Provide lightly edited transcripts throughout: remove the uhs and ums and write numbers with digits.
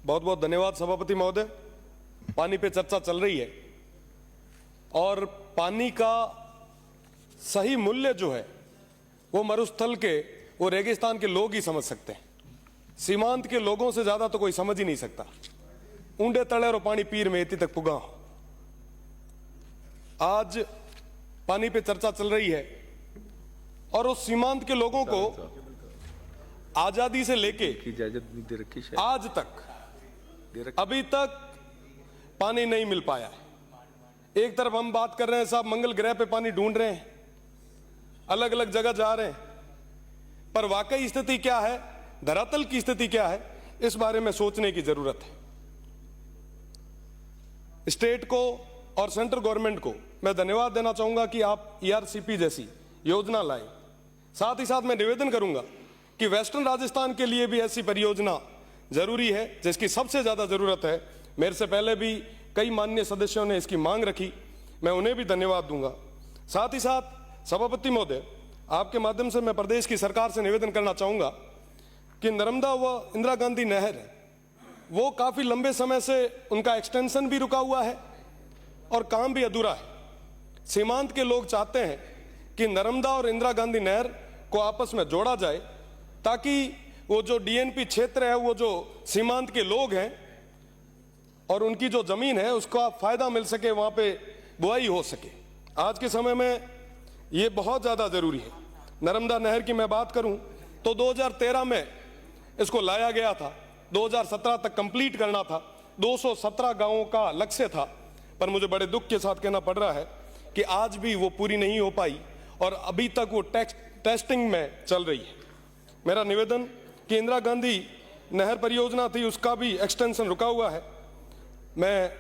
बहुत बहुत धन्यवाद सभापति महोदय। पानी पे चर्चा चल रही है और पानी का सही मूल्य जो है वो मरुस्थल के, वो रेगिस्तान के लोग ही समझ सकते हैं। सीमांत के लोगों से ज्यादा तो कोई समझ ही नहीं सकता। ऊंडे तले और पानी पीर में इतनी तक पुगा। आज पानी पे चर्चा चल रही है और उस सीमांत के लोगों को आजादी से लेके आज तक अभी तक पानी नहीं मिल पाया है। एक तरफ हम बात कर रहे हैं, साहब मंगल ग्रह पे पानी ढूंढ रहे हैं, अलग अलग जगह जा रहे हैं, पर वाकई स्थिति क्या है, धरातल की स्थिति क्या है, इस बारे में सोचने की जरूरत है। स्टेट को और सेंट्रल गवर्नमेंट को मैं धन्यवाद देना चाहूंगा कि आप ERCP जैसी योजना लाए। साथ ही साथ मैं निवेदन करूंगा कि वेस्टर्न राजस्थान के लिए भी ऐसी परियोजना जरूरी है जिसकी सबसे ज्यादा जरूरत है। मेरे से पहले भी कई माननीय सदस्यों ने इसकी मांग रखी, मैं उन्हें भी धन्यवाद दूंगा। साथ ही साथ सभापति महोदय, आपके माध्यम से मैं प्रदेश की सरकार से निवेदन करना चाहूंगा कि नर्मदा व इंदिरा गांधी नहर है वो काफी लंबे समय से उनका एक्सटेंशन भी रुका हुआ है और काम भी अधूरा है। सीमांत के लोग चाहते हैं कि नर्मदा और इंदिरा गांधी नहर को आपस में जोड़ा जाए ताकि वो जो DNP क्षेत्र है, वो जो सीमांत के लोग हैं और उनकी जो जमीन है उसका फायदा मिल सके, वहां पे बुआई हो सके। आज के समय में ये बहुत ज्यादा जरूरी है। नर्मदा नहर की मैं बात करूं तो 2013 में इसको लाया गया था, 2017 तक कंप्लीट करना था, 217 गांवों का लक्ष्य था, पर मुझे बड़े दुख के साथ कहना पड़ रहा है कि आज भी वो पूरी नहीं हो पाई और अभी तक वो टेस्टिंग में चल रही है। मेरा निवेदन कि इंदिरा गांधी नहर परियोजना थी, उसका भी एक्सटेंशन रुका हुआ है। मैं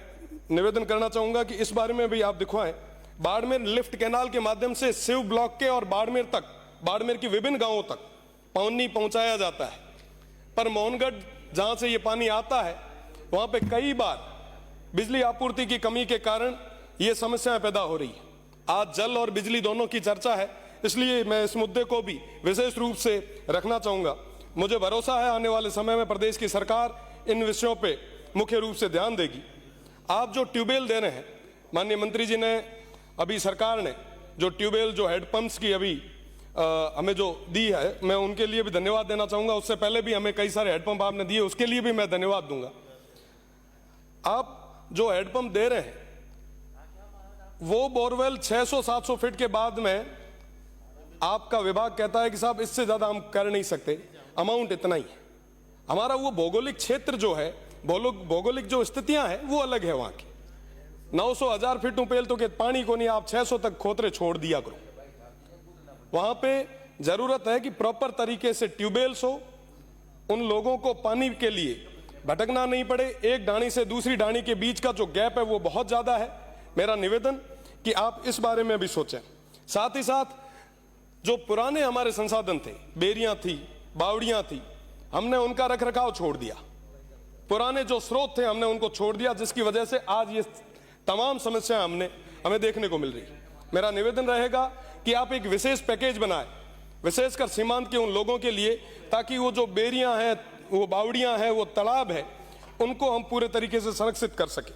निवेदन करना चाहूंगा कि इस बारे में भी आप दिखवाएं। बाड़मेर लिफ्ट कैनाल के माध्यम से शिव ब्लॉक के और बाड़मेर तक, बाड़मेर की विभिन्न गांवों तक पानी पहुंचाया जाता है, पर मोहनगढ़ जहां से ये पानी आता है वहां पे कई बार बिजली आपूर्ति की कमी के कारण ये समस्याएं पैदा हो रही है। आज जल और बिजली दोनों की चर्चा है, इसलिए मैं इस मुद्दे को भी विशेष रूप से रखना चाहूंगा। मुझे भरोसा है आने वाले समय में प्रदेश की सरकार इन विषयों पे मुख्य रूप से ध्यान देगी। आप जो ट्यूबवेल दे रहे हैं, माननीय मंत्री जी ने अभी, सरकार ने जो ट्यूबवेल, जो हेडपंप्स की अभी हमें जो दी है, मैं उनके लिए भी धन्यवाद देना चाहूंगा। उससे पहले भी हमें कई सारे हेडपंप आपने दिए, उसके लिए भी मैं धन्यवाद दूंगा। आप जो हेडपंप दे रहे हैं वो बोरवेल 600-700 फीट के बाद में आपका विभाग कहता है कि साहब इससे ज्यादा हम कर नहीं सकते, अमाउंट इतना ही है। हमारा वो भौगोलिक क्षेत्र जो है, भौगोलिक जो स्थितियां हैं वो अलग है। वहां की 900-1000 फीट उपेल तो के पानी को नहीं, आप 600 तक खोतरे छोड़ दिया करो। वहां पे जरूरत है कि प्रॉपर तरीके से ट्यूबवेल्स हो, उन लोगों को पानी के लिए भटकना नहीं पड़े। एक ढाणी से दूसरी ढाणी के बीच का जो गैप है वो बहुत ज्यादा है। मेरा निवेदन कि आप इस बारे में भी सोचें। साथ ही साथ जो पुराने हमारे संसाधन थे, बेरियां थी, बावड़ियां थी, हमने उनका रखरखाव छोड़ दिया। पुराने जो स्रोत थे हमने उनको छोड़ दिया, जिसकी वजह से आज ये तमाम समस्याएं हमें देखने को मिल रही है। मेरा निवेदन रहेगा कि आप एक विशेष पैकेज बनाएं, विशेषकर सीमांत के उन लोगों के लिए, ताकि वो जो बेरियां हैं, वो बावड़ियां हैं, वो तालाब है, उनको हम पूरे तरीके से संरक्षित कर सके।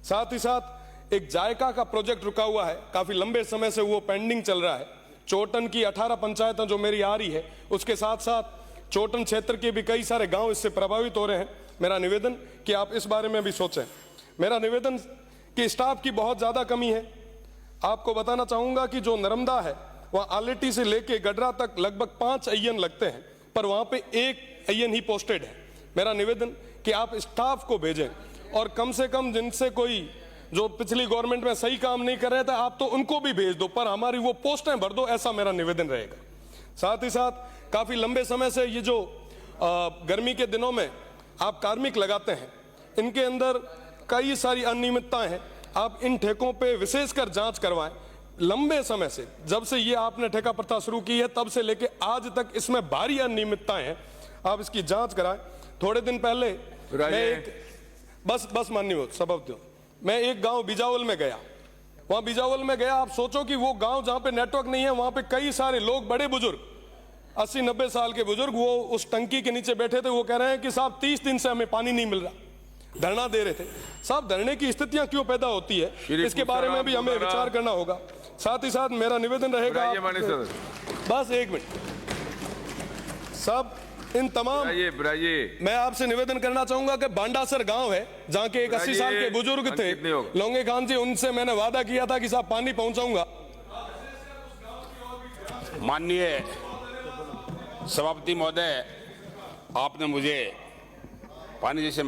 साथ ही साथ एक जायका का प्रोजेक्ट रुका हुआ है, काफी लंबे समय से वो पेंडिंग चल रहा है। चोटन की 18 पंचायतें जो मेरी आ रही है, उसके साथ साथ चोटन क्षेत्र के भी कई सारे गांव इससे प्रभावित हो रहे हैं। मेरा निवेदन कि आप इस बारे में भी सोचें। मेरा निवेदन कि स्टाफ की बहुत ज्यादा कमी है। आपको बताना चाहूंगा कि जो नर्मदा है वहां आलेटी से लेके गडरा तक लगभग 5 AN लगते हैं, पर वहां पे 1 AN ही पोस्टेड है। मेरा निवेदन कि आप स्टाफ को भेजें और कम से कम जिनसे कोई जो पिछली गवर्नमेंट में सही काम नहीं कर रहे थे, आप तो उनको भी भेज दो, पर हमारी वो पोस्टें भर दो, ऐसा मेरा निवेदन रहेगा। साथ ही साथ काफी लंबे समय से ये जो गर्मी के दिनों में आप कार्मिक लगाते हैं, इनके अंदर कई सारी अनियमितताएं हैं। आप इन ठेकों पे विशेषकर जांच करवाएं। लंबे समय से, जब से ये आपने ठेका प्रथा शुरू की है, तब से लेके आज तक इसमें भारी अनियमितताएं हैं, आप इसकी जांच कराएं। थोड़े दिन पहले मैं एक बस माननीय सभापति, मैं एक गांव बिजावल में गया। वहां बिजावल में गया, आप सोचो कि वो गांव जहां पे नेटवर्क नहीं है, वहां पे कई सारे लोग, बड़े बुजुर्ग 80-90 साल के बुजुर्ग, वो उस टंकी के नीचे बैठे थे। वो कह रहे हैं कि साहब 30 दिन से हमें पानी नहीं मिल रहा, धरना दे रहे थे। साहब धरने की स्थितियां क्यों पैदा होती है, इसके बारे में भी हमें विचार करना होगा। साथ ही साथ मेरा निवेदन रहेगा, बस एक मिनट साहब, इन तमाम मैं आपसे निवेदन करना चाहूंगा कि बांडासर गांव है जहां के एक 80 साल के बुजुर्ग थे लोंगे खान जी, उनसे मैंने वादा किया था कि साहब पानी पहुंचाऊंगा। माननीय सभापति महोदय, आपने मुझे पानी जैसे